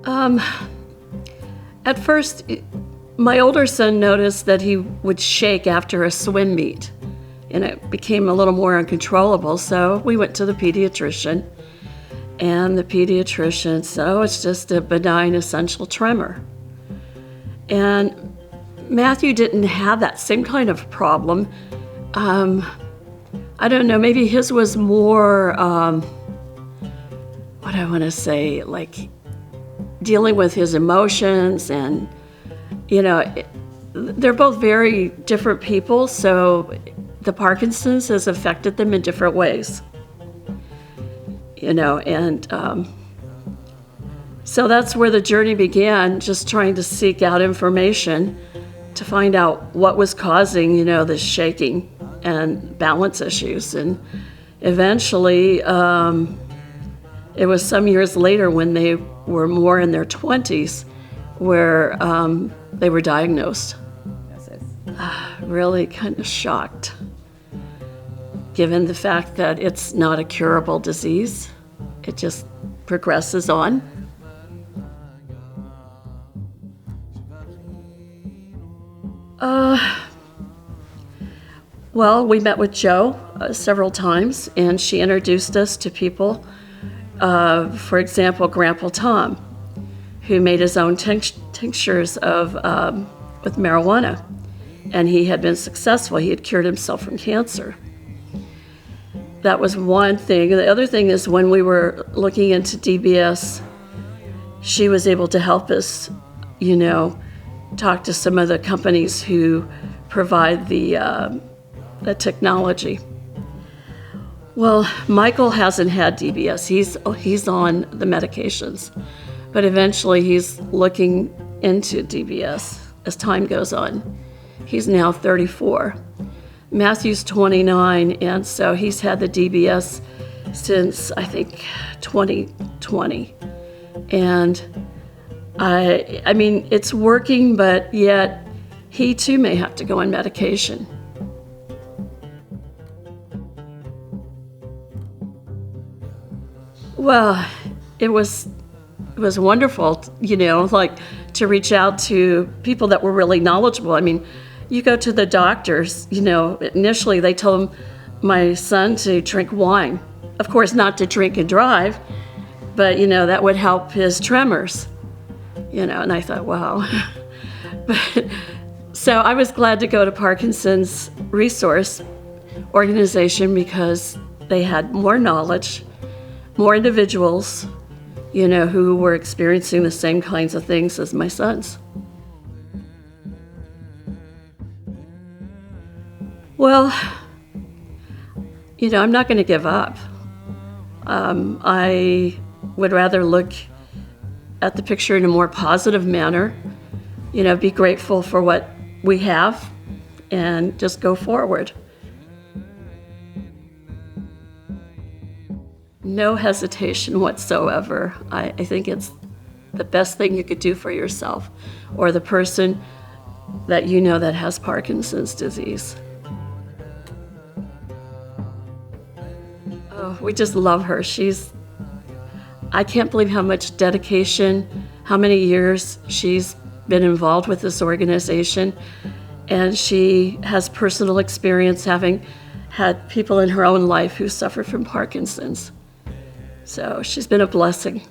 Um, at first, my older son noticed that he would shake after a swim meet, and it became a little more uncontrollable, so we went to the pediatrician, and the pediatrician said, oh, it's just a benign essential tremor. And Matthew didn't have that same kind of problem. I don't know, maybe his was more, what I want to say, like dealing with his emotions, and, they're both very different people, so the Parkinson's has affected them in different ways, and so that's where the journey began, just trying to seek out information to find out what was causing, this shaking and balance issues. And eventually, it was some years later when they were more in their 20s where they were diagnosed. Really kind of shocked, given the fact that it's not a curable disease. It just progresses on. Well, we met with Jo several times, and she introduced us to people. For example, Grandpa Tom, who made his own tinctures with marijuana, and he had been successful. He had cured himself from cancer. That was one thing. The other thing is, when we were looking into DBS, she was able to help us, talk to some of the companies who provide the technology. Well, Michael hasn't had DBS. He's on the medications, but eventually he's looking into DBS as time goes on. He's now 34. Matthew's 29, and so he's had the DBS since, I think, 2020. And I mean, it's working, but yet he too may have to go on medication. Well, it was wonderful, to reach out to people that were really knowledgeable. I mean, you go to the doctors, initially they told my son to drink wine. Of course, not to drink and drive, but, that would help his tremors, and I thought, wow. So I was glad to go to Parkinson's Resource Organization because they had more knowledge, more individuals, who were experiencing the same kinds of things as my sons. Well, I'm not going to give up. I would rather look at the picture in a more positive manner, be grateful for what we have and just go forward. No hesitation whatsoever. I think it's the best thing you could do for yourself or the person that that has Parkinson's disease. Oh, we just love her. I can't believe how much dedication, how many years she's been involved with this organization, and she has personal experience having had people in her own life who suffer from Parkinson's. So she's been a blessing.